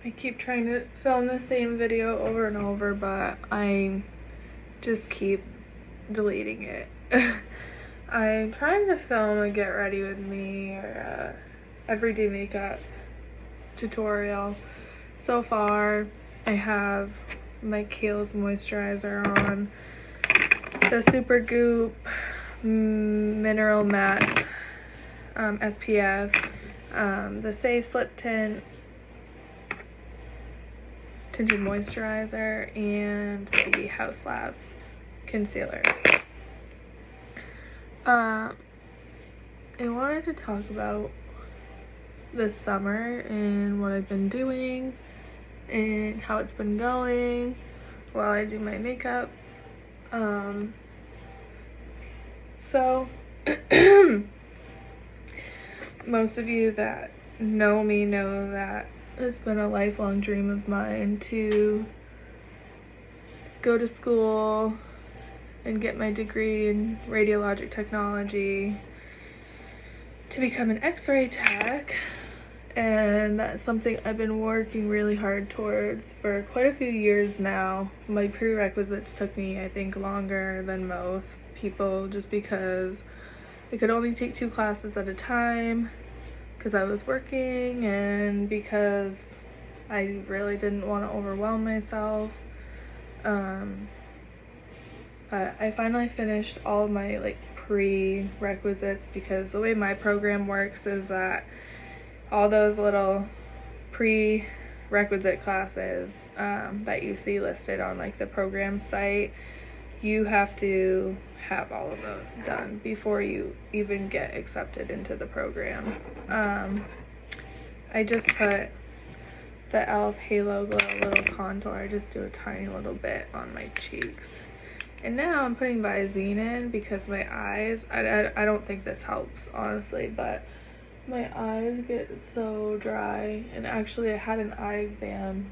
I keep trying to film the same video over and over, but I just keep deleting it. I'm trying to film a get ready with me or everyday makeup tutorial. So far, I have my Kiehl's moisturizer on, the Super Goop Mineral Matte SPF, the Say Slip Tint tinted moisturizer, and the House Labs concealer. I wanted to talk about this summer and what I've been doing and how it's been going while I do my makeup. So most of you that know me know that it's been a lifelong dream of mine to go to school and get my degree in radiologic technology to become an x-ray tech, and that's something I've been working really hard towards for quite a few years now. My prerequisites took me, I think, longer than most people just because I could only take 2 classes at a time because I was working and because I really didn't want to overwhelm myself. But I finally finished all of my prerequisites, because the way my program works is that all those little prerequisite classes that you see listed on the program site, you have to have all of those done before you even get accepted into the program. I just put the e.l.f. Halo Glow Little Contour. I just do a tiny little bit on my cheeks. And now I'm putting Visine in because my eyes, I don't think this helps, honestly, but my eyes get so dry. And actually I had an eye exam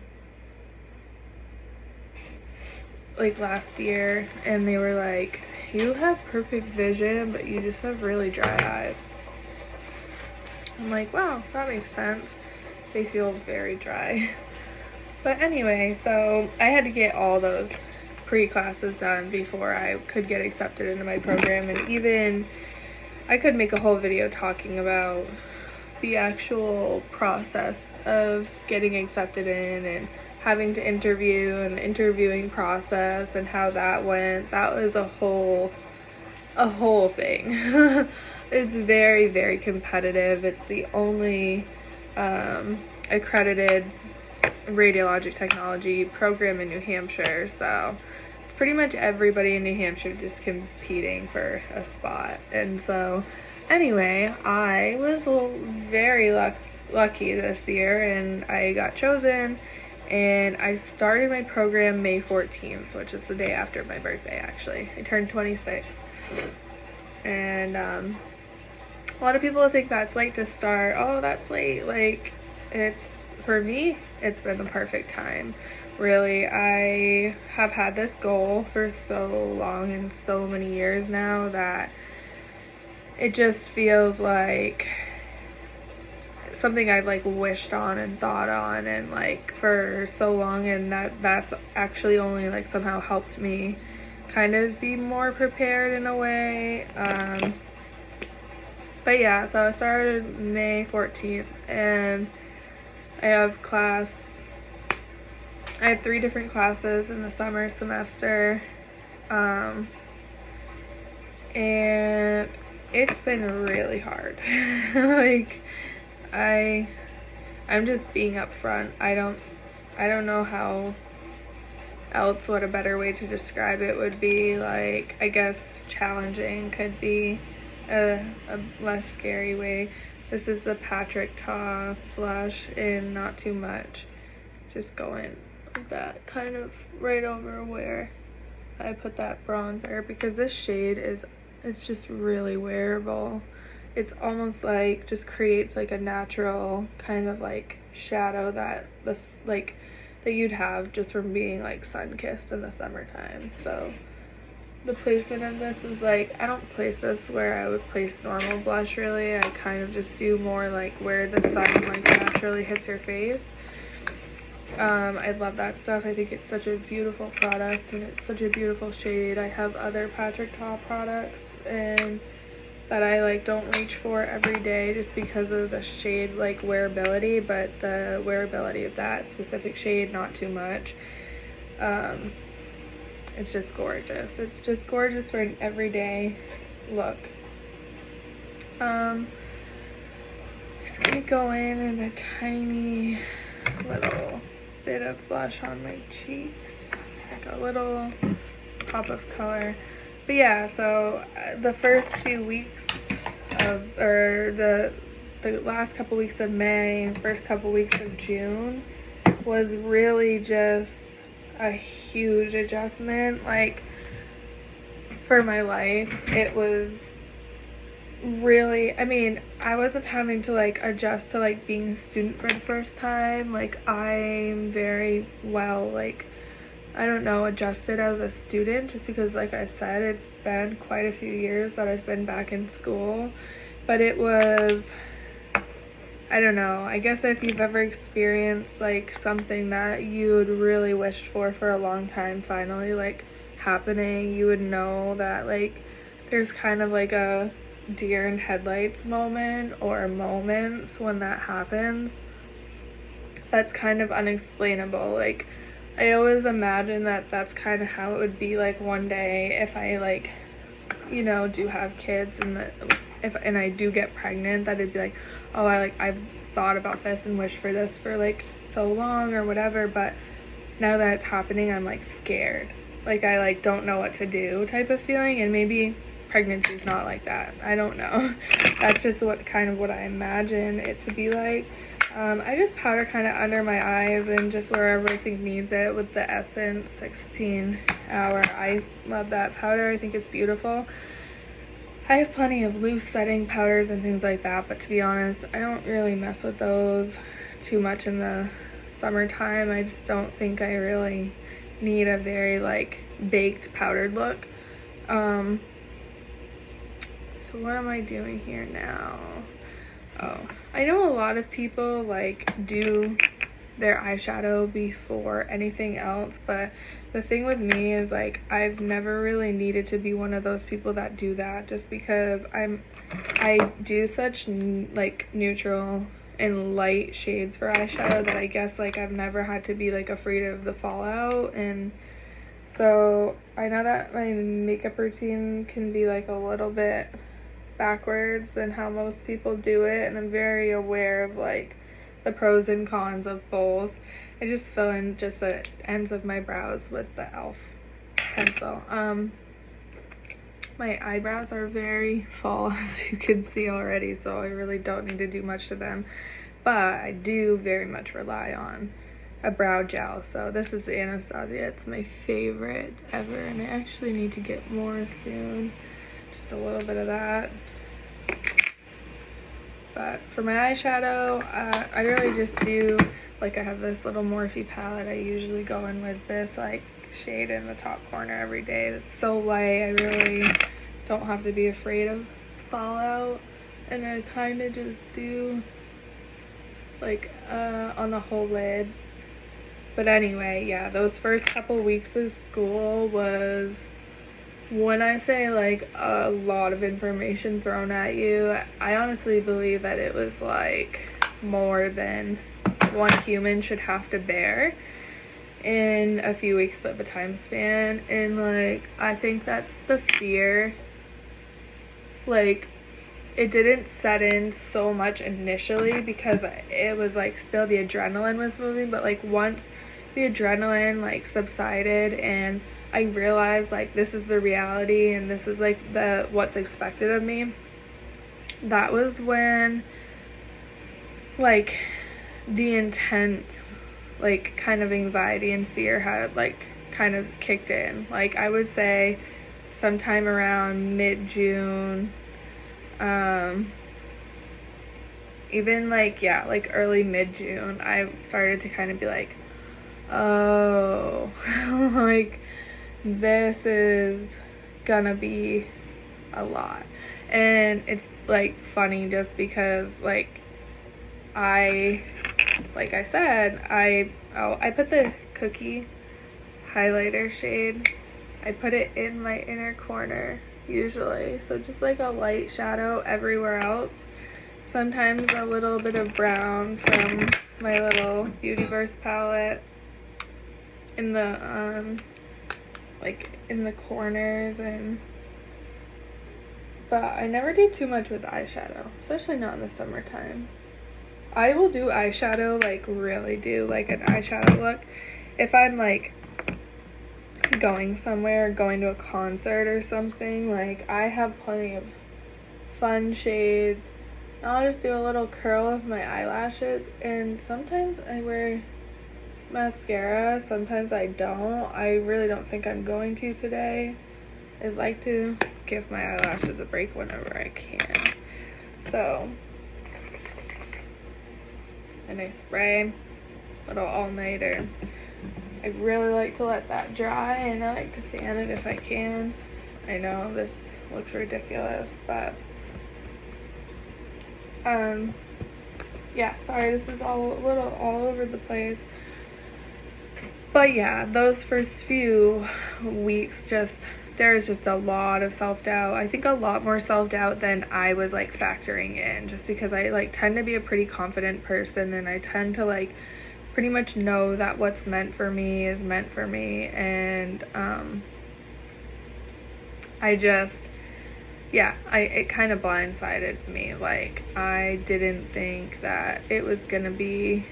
last year, and they were like, you have perfect vision, but you just have really dry eyes. I'm like, wow, that makes sense. They feel very dry. But anyway, so I had to get all those pre-classes done before I could get accepted into my program, and even I could make a whole video talking about the actual process of getting accepted in and having to interview and the interviewing process and how that went. That was a whole thing. It's very, very competitive. It's the only accredited radiologic technology program in New Hampshire, so it's pretty much everybody in New Hampshire just competing for a spot. And so anyway, I was very lucky this year, and I got chosen, and I started my program May 14th, which is the day after my birthday. Actually, I turned 26, and a lot of people think that's late to start. Oh, that's late. It's, for me, it's been the perfect time. Really, I have had this goal for so long and so many years now that it just feels like something I've wished on and thought on and for so long, and that's actually only somehow helped me kind of be more prepared in a way. But yeah, so I started May 14th, and I have 3 different classes in the summer semester, and it's been really hard. I'm just being upfront. I don't know how else, what a better way to describe it would be. I guess challenging could be a less scary way. This is the Patrick Ta blush in Not Too Much. Just going with that kind of right over where I put that bronzer, because this shade it's just really wearable. It's almost just creates a natural kind of shadow that that you'd have just from being sun-kissed in the summertime. So the placement of this is I don't place this where I would place normal blush, really. I kind of just do more where the sun naturally hits your face. I love that stuff. I think it's such a beautiful product and it's such a beautiful shade. I have other Patrick Ta products and that I like don't reach for every day just because of the shade like wearability, but the wearability of that specific shade, not too much. It's just gorgeous. It's just gorgeous for an everyday look. Just gonna go in a tiny little bit of blush on my cheeks, like a little pop of color. But yeah, so the first few weeks of, or the last couple weeks of May and first couple weeks of June was really just a huge adjustment, like, for my life. It was really, I mean, I wasn't having to like adjust to like being a student for the first time. Like, I'm very well, like, I don't know, adjusted as a student, just because, like I said, it's been quite a few years that I've been back in school. But it was, I don't know, I guess if you've ever experienced like something that you would really wished for a long time finally like happening, you would know that like there's kind of like a deer in headlights moment, or moments when that happens that's kind of unexplainable. Like, I always imagine that that's kind of how it would be like one day if I like, you know, do have kids, and and I do get pregnant, that it'd be like, oh, I've thought about this and wished for this for like so long or whatever, but now that it's happening, I'm like scared. Like, I like don't know what to do type of feeling. And maybe pregnancy is not like that. I don't know. That's just what I imagine it to be like. I just powder kind of under my eyes and just wherever I think needs it with the Essence 16 Hour. I love that powder. I think it's beautiful. I have plenty of loose setting powders and things like that, but to be honest, I don't really mess with those too much in the summertime. I just don't think I really need a very like baked powdered look. So what am I doing here now? Oh, I know a lot of people like do their eyeshadow before anything else, but the thing with me is like I've never really needed to be one of those people that do that, just because I do such like neutral and light shades for eyeshadow that I guess like I've never had to be like afraid of the fallout. And so I know that my makeup routine can be like a little bit backwards than how most people do it, and I'm very aware of like the pros and cons of both. I just fill in just the ends of my brows with the e.l.f. pencil. My eyebrows are very full, as you can see already, so I really don't need to do much to them, but I do very much rely on a brow gel. So this is the Anastasia. It's my favorite ever, and I actually need to get more soon. Just a little bit of that. But for my eyeshadow, I really just do, like, I have this little Morphe palette. I usually go in with this like shade in the top corner every day. It's so light, I really don't have to be afraid of fallout. And I kind of just do like on the whole lid. But anyway, yeah, those first couple weeks of school was, when I say like a lot of information thrown at you, I honestly believe that it was like more than one human should have to bear in a few weeks of a time span. And like, I think that the fear, like, it didn't set in so much initially because it was like still the adrenaline was moving, but like once the adrenaline like subsided and I realized like this is the reality and this is like what's expected of me, that was when like the intense like kind of anxiety and fear had like kind of kicked in. Like, I would say sometime around mid-June, even like, yeah, like early mid-June, I started to kind of be like, oh, like this is gonna be a lot. And it's like funny just because like I like I said, I put the cookie highlighter shade, I put it in my inner corner usually, so just like a light shadow everywhere else. Sometimes a little bit of brown from my little Beautyverse palette in the like in the corners, but I never do too much with eyeshadow, especially not in the summertime. I will do eyeshadow, like really do like an eyeshadow look if I'm like going somewhere, going to a concert or something. Like I have plenty of fun shades. I'll just do a little curl of my eyelashes, and sometimes I wear mascara, sometimes I don't. I really don't think I'm going to today. I'd like to give my eyelashes a break whenever I can. So, and I spray little all-nighter. I really like to let that dry, and I like to fan it if I can. I know this looks ridiculous, but yeah, sorry, this is all a little all over the place. But yeah, those first few weeks, there's just a lot of self-doubt. I think a lot more self-doubt than I was like factoring in, just because I like tend to be a pretty confident person, and I tend to like pretty much know that what's meant for me is meant for me. And it kind of blindsided me. Like I didn't think that it was gonna be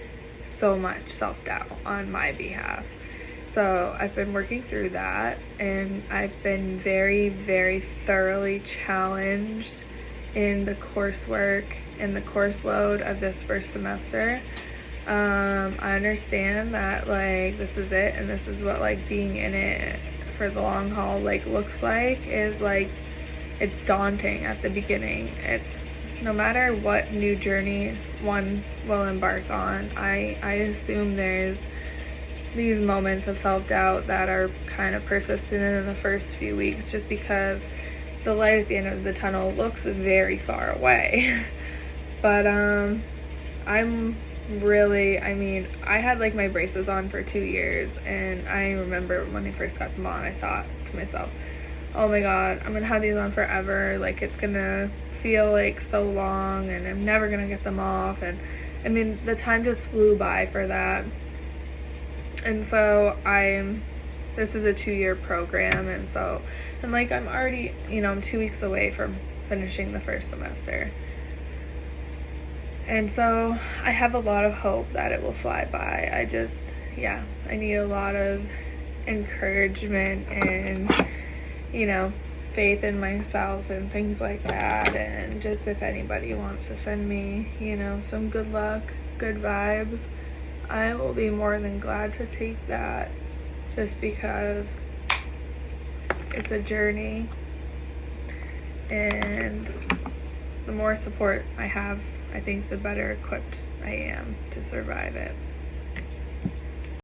so much self-doubt on my behalf. So I've been working through that, and I've been very, very thoroughly challenged in the coursework and the course load of this first semester. I understand that like this is it, and this is what like being in it for the long haul like looks like, is like it's daunting at the beginning. It's no matter what new journey one will embark on, I assume there's these moments of self-doubt that are kind of persistent in the first few weeks, just because the light at the end of the tunnel looks very far away. But I'm really, I mean, I had like my braces on for 2 years, and I remember when I first got them on, I thought to myself, oh my god, I'm gonna have these on forever, like it's gonna feel like so long, and I'm never gonna get them off. And I mean, the time just flew by for that. And so this is a 2-year program, and like I'm already, I'm 2 weeks away from finishing the first semester. And so I have a lot of hope that it will fly by. I need a lot of encouragement and, faith in myself and things like that. And just if anybody wants to send me, some good luck, good vibes, I will be more than glad to take that, just because it's a journey, and the more support I have, I think the better equipped I am to survive it.